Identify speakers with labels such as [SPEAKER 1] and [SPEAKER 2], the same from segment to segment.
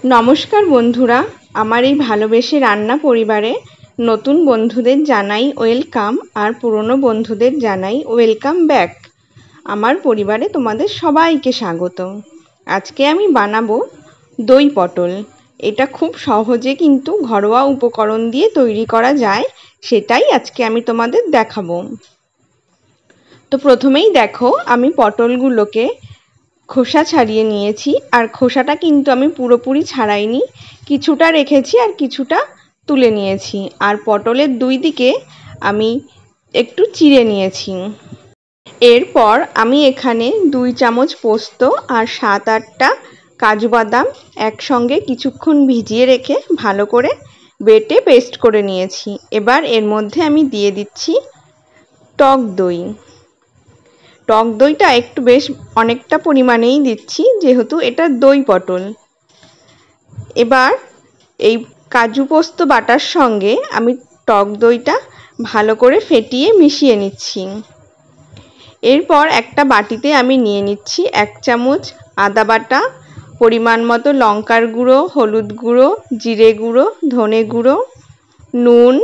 [SPEAKER 1] नमस्कार बंधुरा आमार এই ভালোবেসে রান্না পরিবারে নতুন বন্ধুদের জানাই ওয়েলকাম আর পুরনো বন্ধুদের জানাই ওয়েলকাম ব্যাক। আমার পরিবারে তোমাদের সবাইকে স্বাগত। আজকে আমি বানাবো দই পটল। এটা খুব সহজে কিন্তু ঘরোয়া উপকরণ দিয়ে তৈরি করা যায়, সেটাই আজকে আমি তোমাদের দেখাবো। তো প্রথমেই দেখো আমি পটলগুলোকে খোসা ছাড়িয়ে নিয়েছি, আর খোসাটা কিন্তু আমি পুরোপুরি ছাড়াইনি, কিছুটা রেখেছি আর কিছুটা তুলে নিয়েছি। আর পটলের দুই দিকে আমি একটু চিড়ে নিয়েছি। এরপর আমি এখানে 2 চামচ পোস্ত আর 7-8টা কাজু বাদাম একসঙ্গে কিছুক্ষণ ভিজিয়ে রেখে ভালো করে বেটে পেস্ট করে নিয়েছি। এবার এর মধ্যে আমি দিয়ে দিচ্ছি টক দই। টক দইটা একটু বেশ অনেকটা পরিমাণেই দিচ্ছি, যেহেতু এটা দই পটল। এবার এই কাজু পোস্ত বাটার সঙ্গে আমি টক দইটা ভালো করে ফেটিয়ে মিশিয়ে নিচ্ছি। এরপর একটা বাটিতে আমি নিয়ে নিচ্ছি 1 চামচ আদা বাটা, পরিমাণ মতো লঙ্কার গুঁড়ো, হলুদ গুঁড়ো, জিরে গুঁড়ো, ধনে গুঁড়ো, নুন।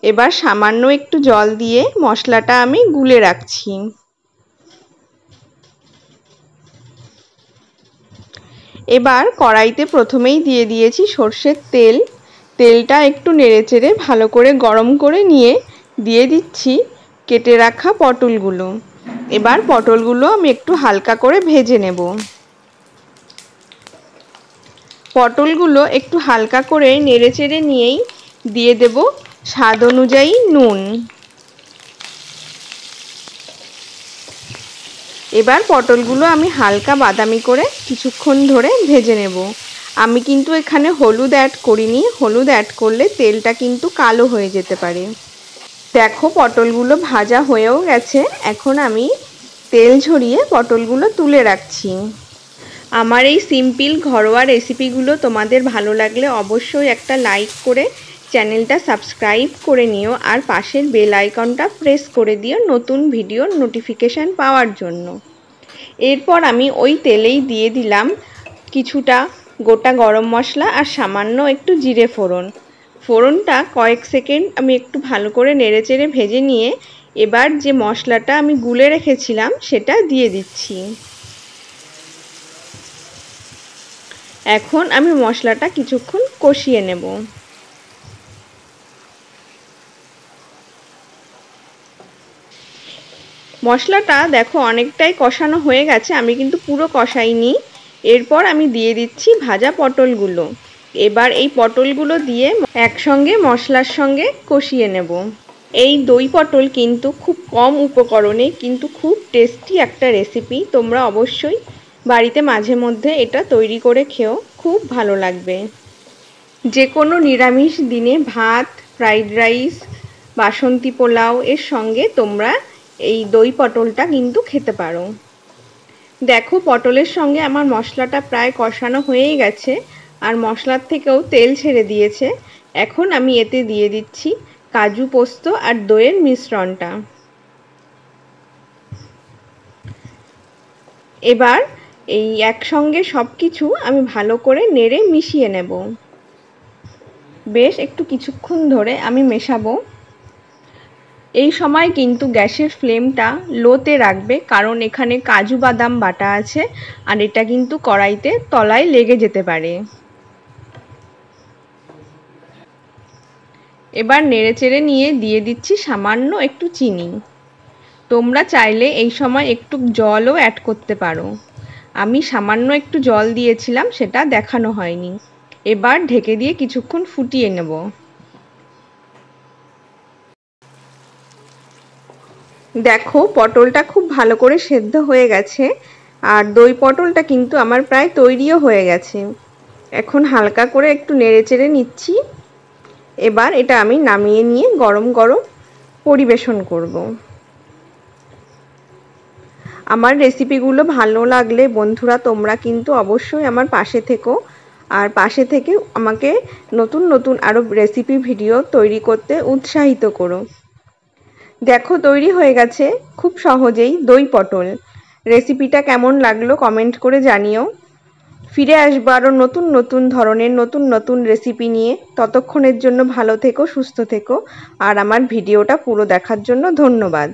[SPEAKER 1] এবার সামান্য একটু জল দিয়ে মশলাটা আমি গুলে রাখছি। এবার কড়াইতে প্রথমেই দিয়ে দিয়েছি সর্ষের তেল। তেলটা একটু নেড়েচেড়ে ভালো করে গরম করে নিয়ে দিয়ে দিচ্ছি কেটে রাখা পটলগুলো। এবার পটলগুলো আমি একটু হালকা করে ভেজে নেব। পটলগুলো একটু হালকা করে নেড়েচেড়ে নিয়েই দিয়ে দেব স্বাদ অনুযায়ী নুন। এবার পটলগুলো আমি হালকা বাদামি করে কিছুক্ষণ ধরে ভেজে নেব। আমি কিন্তু এখানে হলুদ অ্যাড করিনি, হলুদ অ্যাড করলে তেলটা কিন্তু কালো হয়ে যেতে পারে। দেখো পটলগুলো ভাজা হয়েও গেছে, এখন আমি তেল ঝরিয়ে পটলগুলো তুলে রাখছি। আমার এই সিম্পল ঘরোয়া রেসিপিগুলো তোমাদের ভালো লাগলে অবশ্যই একটা লাইক করে চ্যানেলটা সাবস্ক্রাইব করে নিও, আর পাশের বেল আইকনটা প্রেস করে দিও নতুন ভিডিওর নোটিফিকেশান পাওয়ার জন্য। এরপর আমি ওই তেলেই দিয়ে দিলাম কিছুটা গোটা গরম মশলা আর সামান্য একটু জিরে ফোড়ন। ফোড়নটা কয়েক সেকেন্ড আমি একটু ভালো করে নেড়েচেড়ে ভেজে নিয়ে এবার যে মশলাটা আমি গুলে রেখেছিলাম সেটা দিয়ে দিচ্ছি। এখন আমি মশলাটা কিছুক্ষণ কষিয়ে নেব। মশলাটা দেখো অনেকটাই কষানো হয়ে গেছে, আমি কিন্তু পুরো কষাইনি। এরপর আমি দিয়ে দিচ্ছি ভাজা পটলগুলো। এবার এই পটলগুলো দিয়ে একসঙ্গে মশলার সঙ্গে কষিয়ে নেব। এই দই পটল কিন্তু খুব কম উপকরণে কিন্তু খুব টেস্টি একটা রেসিপি। তোমরা অবশ্যই বাড়িতে মাঝে মধ্যে এটা তৈরি করে খেও, খুব ভালো লাগবে। যে কোনো নিরামিষ দিনে ভাত, ফ্রাইড রাইস, বাসন্তী পোলাও এর সঙ্গে তোমরা এই দই পটলটা কিন্তু খেতে পারো। দেখো পটলের সঙ্গে আমার মশলাটা প্রায় কষানো হয়েই গেছে, আর মশলার থেকেও তেল ছেড়ে দিয়েছে। এখন আমি এতে দিয়ে দিচ্ছি কাজু পোস্ত আর দইয়ের মিশ্রণটা। এবার এই একসঙ্গে সব কিছু আমি ভালো করে নেড়ে মিশিয়ে নেব। বেশ একটু কিছুক্ষণ ধরে আমি মেশাবো। এই সময় কিন্তু গ্যাসের ফ্লেমটা লোতে রাখবে, কারণ এখানে কাজু বাদাম বাটা আছে আর এটা কিন্তু কড়াইতে তলায় লেগে যেতে পারে। এবার নেড়েচেড়ে নিয়ে দিয়ে দিচ্ছি সামান্য একটু চিনি। তোমরা চাইলে এই সময় একটু জলও অ্যাড করতে পারো। আমি সামান্য একটু জল দিয়েছিলাম, সেটা দেখানো হয়নি। এবার ঢেকে দিয়ে কিছুক্ষণ ফুটিয়ে নেব। দেখো পটলটা খুব ভালো করে সেদ্ধ হয়ে গেছে, আর দই পটলটা কিন্তু আমার প্রায় তৈরিও হয়ে গেছে। এখন হালকা করে একটু নেড়েচেড়ে নিচ্ছি। এবার এটা আমি নামিয়ে নিয়ে গরম গরম পরিবেশন করব। আমার রেসিপিগুলো ভালো লাগলে বন্ধুরা তোমরা কিন্তু অবশ্যই আমার পাশে থেকো, আর পাশে থেকে আমাকে নতুন নতুন আরও রেসিপি ভিডিও তৈরি করতে উৎসাহিত করো। দেখো তৈরি হয়ে গেছে খুব সহজেই দই পটল। রেসিপিটা কেমন লাগলো কমেন্ট করে জানিও। ফিরে আসবো আরও নতুন নতুন ধরনের নতুন নতুন রেসিপি নিয়ে। ততক্ষণের জন্য ভালো থেকো, সুস্থ থেকো, আর আমার ভিডিওটা পুরো দেখার জন্য ধন্যবাদ।